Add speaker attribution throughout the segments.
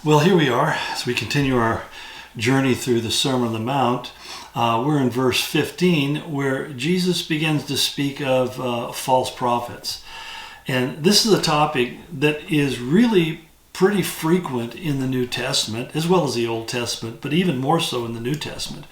Speaker 1: Well, here we are as we continue our journey through the Sermon on the Mount. We're in verse 15 where Jesus begins to speak of false prophets. And this is a topic that is really pretty frequent in the New Testament as well as the Old Testament, but even more so in the New Testament.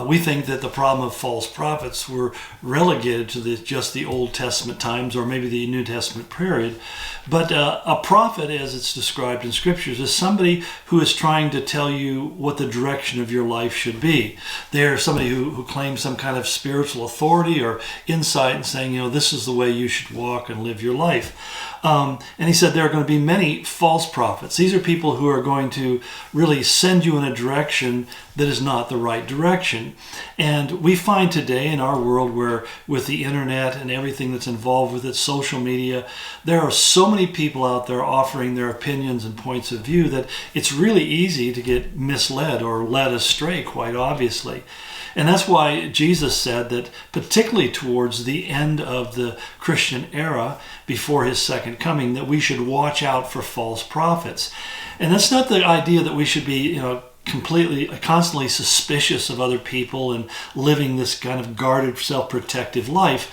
Speaker 1: We think that the problem of false prophets were relegated to just the Old Testament times or maybe the New Testament period. But a prophet, as it's described in Scriptures, is somebody who is trying to tell you what the direction of your life should be. They're somebody who claims some kind of spiritual authority or insight and saying, this is the way you should walk and live your life. And he said there are going to be many false prophets. These are people who are going to really send you in a direction that is not the right direction. And we find today in our world where with the internet and everything that's involved with it, social media, there are so many people out there offering their opinions and points of view that it's really easy to get misled or led astray, quite obviously. And that's why Jesus said that particularly towards the end of the Christian era, before his second coming, that we should watch out for false prophets. And that's not the idea that we should be, constantly suspicious of other people and living this kind of guarded, self-protective life.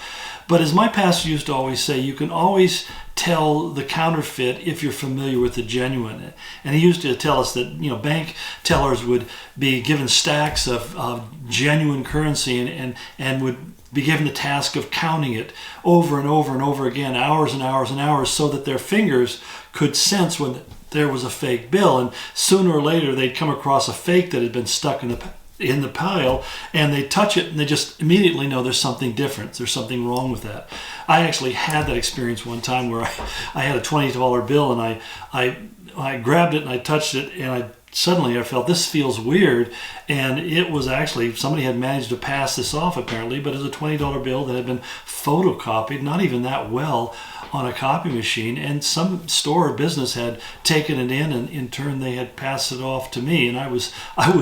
Speaker 1: But as my pastor used to always say, you can always tell the counterfeit if you're familiar with the genuine. And he used to tell us that bank tellers would be given stacks of genuine currency and would be given the task of counting it over and over and over again, hours and hours and hours, so that their fingers could sense when there was a fake bill. And sooner or later they'd come across a fake that had been stuck in the pile, and they touch it and they just immediately know there's something different. There's something wrong with that. I actually had that experience one time where I had a $20 bill and I grabbed it and I touched it, and suddenly I felt this feels weird, and it was actually somebody had managed to pass this off apparently, but it was a $20 bill that had been photocopied, not even that well, on a copy machine, and some store or business had taken it in, and in turn they had passed it off to me, and I was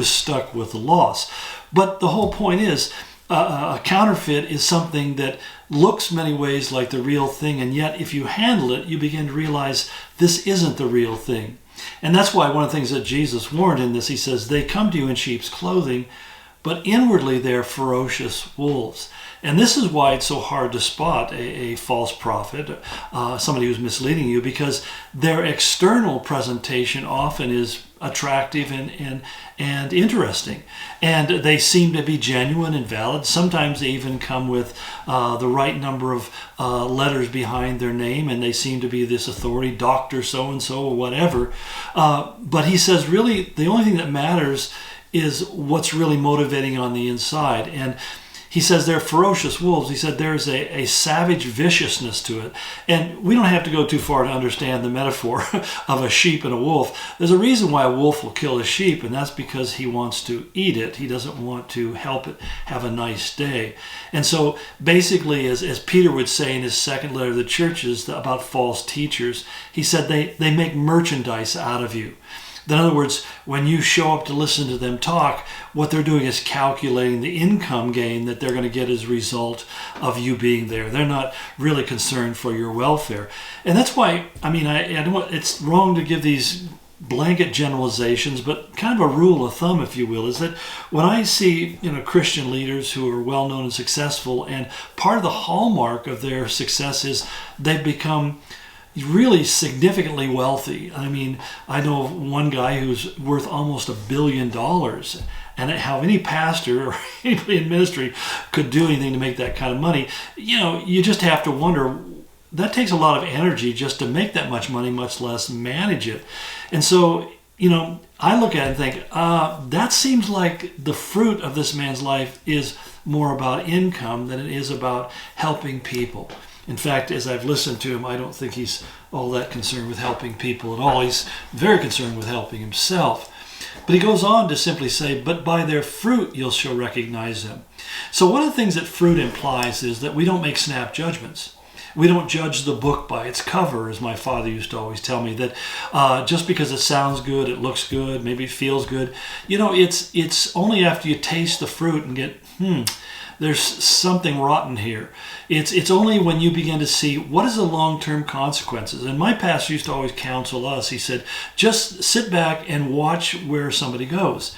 Speaker 1: stuck with the loss. But the whole point is, a counterfeit is something that looks many ways like the real thing, and yet if you handle it, you begin to realize this isn't the real thing. And that's why one of the things that Jesus warned in this, he says, they come to you in sheep's clothing, but inwardly they're ferocious wolves. And this is why it's so hard to spot a false prophet, somebody who's misleading you, because their external presentation often is attractive and interesting. And they seem to be genuine and valid. Sometimes they even come with the right number of letters behind their name, and they seem to be this authority, Dr. so-and-so or whatever. But he says really the only thing that matters is what's really motivating on the inside. And he says they're ferocious wolves. He said there's a savage viciousness to it. And we don't have to go too far to understand the metaphor of a sheep and a wolf. There's a reason why a wolf will kill a sheep, and that's because he wants to eat it. He doesn't want to help it have a nice day. And so basically, as Peter would say in his second letter to the churches about false teachers, he said they make merchandise out of you. In other words, when you show up to listen to them talk, what they're doing is calculating the income gain that they're going to get as a result of you being there. They're not really concerned for your welfare. And that's why, I don't, it's wrong to give these blanket generalizations, but kind of a rule of thumb, if you will, is that when I see Christian leaders who are well known and successful, and part of the hallmark of their success is they've become really significantly wealthy. I know one guy who's worth almost $1 billion, and how any pastor or anybody in ministry could do anything to make that kind of money. You just have to wonder, that takes a lot of energy just to make that much money, much less manage it. And so, I look at it and think, that seems like the fruit of this man's life is more about income than it is about helping people. In fact, as I've listened to him, I don't think he's all that concerned with helping people at all. He's very concerned with helping himself. But he goes on to simply say, but by their fruit you shall recognize them. So one of the things that fruit implies is that we don't make snap judgments. We don't judge the book by its cover, as my father used to always tell me, that just because it sounds good, it looks good, maybe it feels good. It's only after you taste the fruit and get, there's something rotten here. It's only when you begin to see what is the long-term consequences. And my pastor used to always counsel us. He said, just sit back and watch where somebody goes.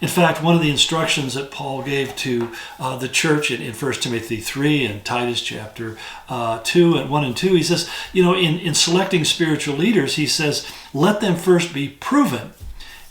Speaker 1: In fact, one of the instructions that Paul gave to the church in 1 Timothy 3 and Titus chapter 2 and 1 and 2, he says, in selecting spiritual leaders, he says, let them first be proven.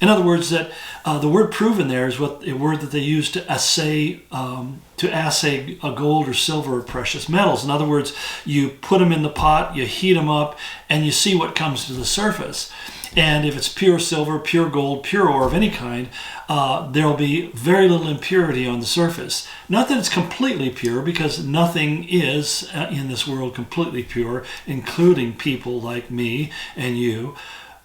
Speaker 1: In other words, that the word proven there is a word that they use to assay a gold or silver or precious metals. In other words, you put them in the pot, you heat them up, and you see what comes to the surface. And if it's pure silver, pure gold, pure ore of any kind, there'll be very little impurity on the surface. Not that it's completely pure, because nothing is in this world completely pure, including people like me and you.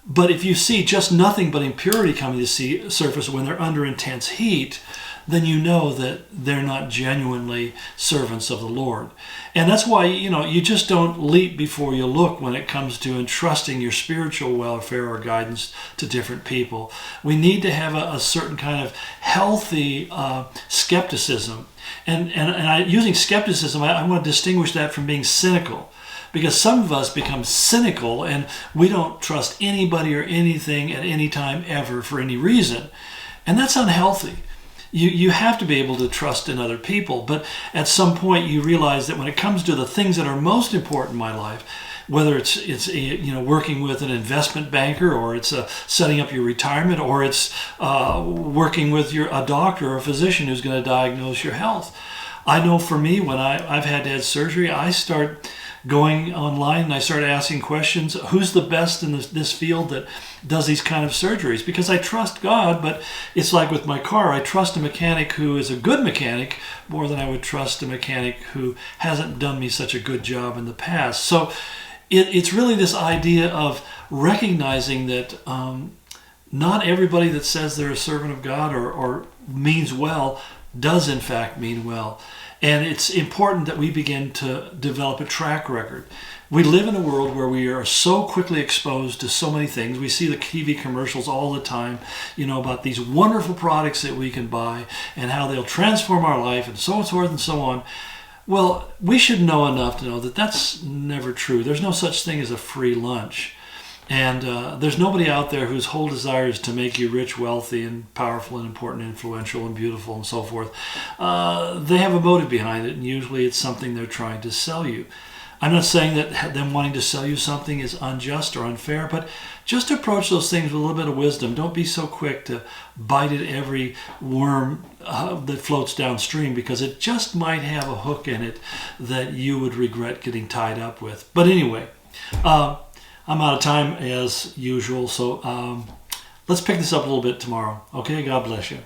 Speaker 1: But if you see just nothing but impurity coming to the surface when they're under intense heat, then you know that they're not genuinely servants of the Lord. And that's why, you just don't leap before you look when it comes to entrusting your spiritual welfare or guidance to different people. We need to have a certain kind of healthy skepticism. And using skepticism, I want to distinguish that from being cynical. Because some of us become cynical and we don't trust anybody or anything at any time ever for any reason. And that's unhealthy. You have to be able to trust in other people, but at some point you realize that when it comes to the things that are most important in my life, whether it's working with an investment banker, or it's setting up your retirement, or it's working with a doctor or a physician who's going to diagnose your health. I know for me, when I've had to have surgery, I start going online and I start asking questions. Who's the best in this field that does these kind of surgeries? Because I trust God, but it's like with my car. I trust a mechanic who is a good mechanic more than I would trust a mechanic who hasn't done me such a good job in the past. So it's really this idea of recognizing that not everybody that says they're a servant of God or means well does in fact mean well. And it's important that we begin to develop a track record. We live in a world where we are so quickly exposed to so many things. We see the TV commercials all the time, about these wonderful products that we can buy and how they'll transform our life and so forth and so on. Well, we should know enough to know that that's never true. There's no such thing as a free lunch. And there's nobody out there whose whole desire is to make you rich, wealthy, and powerful, and important, influential, and beautiful, and so forth. They have a motive behind it, and usually it's something they're trying to sell you. I'm not saying that them wanting to sell you something is unjust or unfair, but just approach those things with a little bit of wisdom. Don't be so quick to bite at every worm that floats downstream, because it just might have a hook in it that you would regret getting tied up with. But anyway, I'm out of time as usual, so let's pick this up a little bit tomorrow. Okay, God bless you.